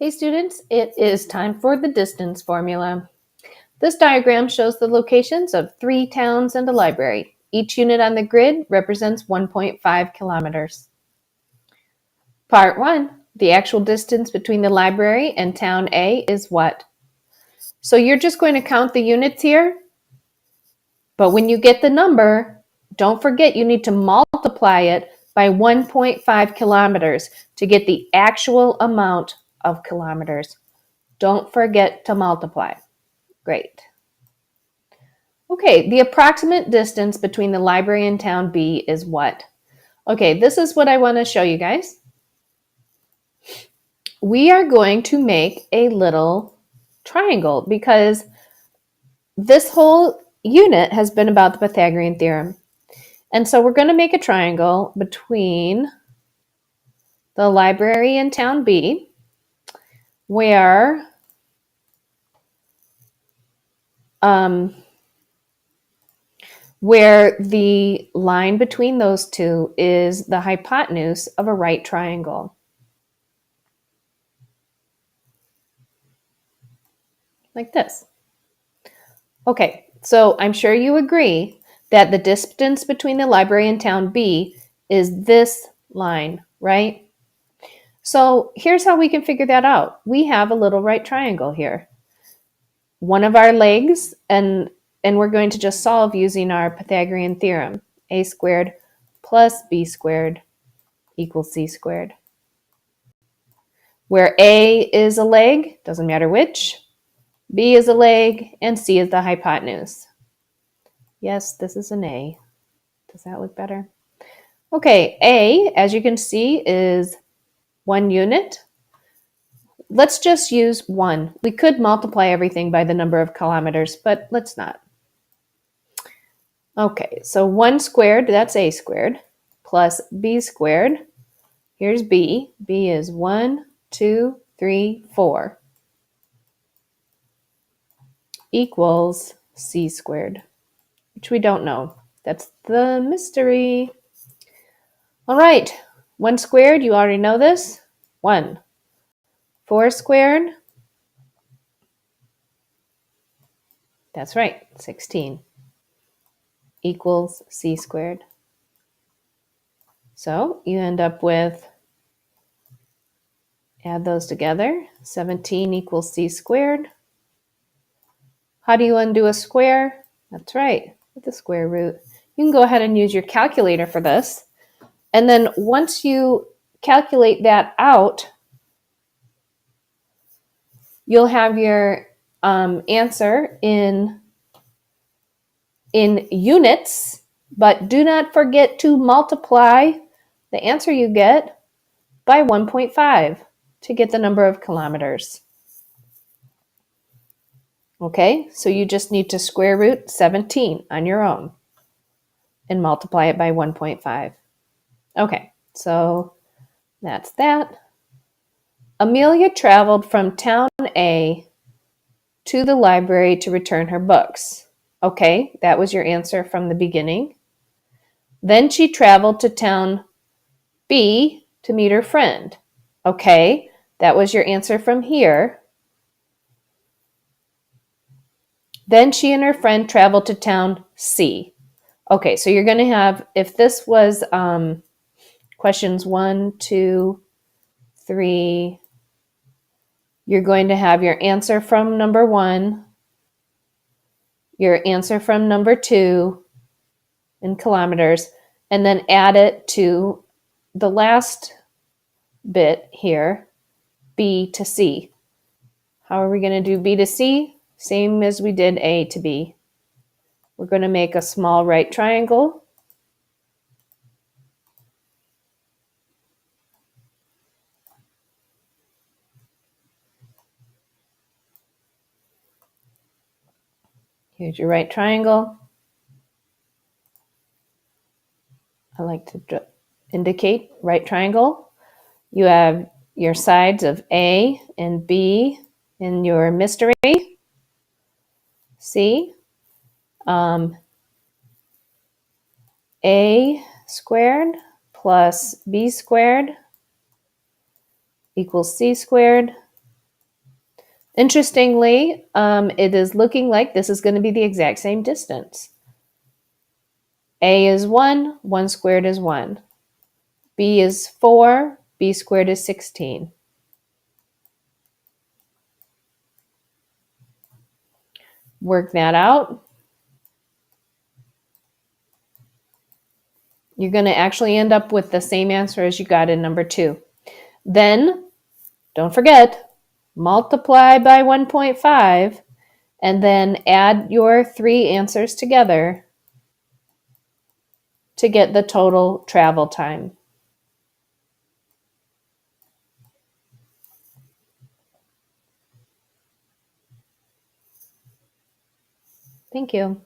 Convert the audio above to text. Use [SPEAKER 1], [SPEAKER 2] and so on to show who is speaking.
[SPEAKER 1] Hey students, it is time for the distance formula. This diagram shows the locations of 3 towns and a library. Each unit on the grid represents 1.5 kilometers. Part 1, the actual distance between the library and town A is what? So you're just going to count the units here, but when you get the number, don't forget you need to multiply it by 1.5 kilometers to get the actual amount of kilometers. Don't forget to multiply. Great. Okay, the approximate distance between the library and town B is what? Okay, this is what I want to show you guys. We are going to make a little triangle because this whole unit has been about the Pythagorean theorem. And so we're going to make a triangle between the library and town B where the line between those two is the hypotenuse of a right triangle. Like this. Okay, so I'm sure you agree that the distance between the library and town B is this line, right? So here's how we can figure that out. We have a little right triangle here. One of our legs, and we're going to just solve using our Pythagorean theorem. A squared plus B squared equals C squared. Where A is a leg, doesn't matter which, B is a leg, and C is the hypotenuse. Yes, this is an A. Does that look better? Okay, A, as you can see, is 1 unit. Let's just use 1. We could multiply everything by the number of kilometers, but let's not. Okay, so 1 squared, that's A squared, plus B squared. Here's B. B is 1, 2, 3, 4. Equals C squared, which we don't know. That's the mystery. All right, 1 squared, you already know this. 1. 4 squared, that's right, 16, equals C squared. So you end up with, add those together, 17 equals C squared. How do you undo a square? That's right, with the square root. You can go ahead and use your calculator for this. And then once you calculate that out, you'll have your answer in units, but do not forget to multiply the answer you get by 1.5 to get the number of kilometers. Okay, so you just need to square root 17 on your own and multiply it by 1.5. Okay, so that's that. Amelia traveled from town A to the library to return her books. Okay, that was your answer from the beginning. Then she traveled to town B to meet her friend. Okay, that was your answer from here. Then she and her friend traveled to town C. Okay, so you're going to have, if this was questions 1, 2, 3, you're going to have your answer from number 1, your answer from number 2 in kilometers, and then add it to the last bit here, B to C. How are we going to do B to C? Same as we did A to B. We're going to make a small right triangle. Here's your right triangle. I like to indicate right triangle. You have your sides of A and B in your mystery. C. A squared plus B squared equals C squared. Interestingly, it is looking like this is going to be the exact same distance. A is 1, 1 squared is 1. B is 4, B squared is 16. Work that out. You're going to actually end up with the same answer as you got in number 2. Then, don't forget, multiply by 1.5 and then add your 3 answers together to get the total travel time. Thank you.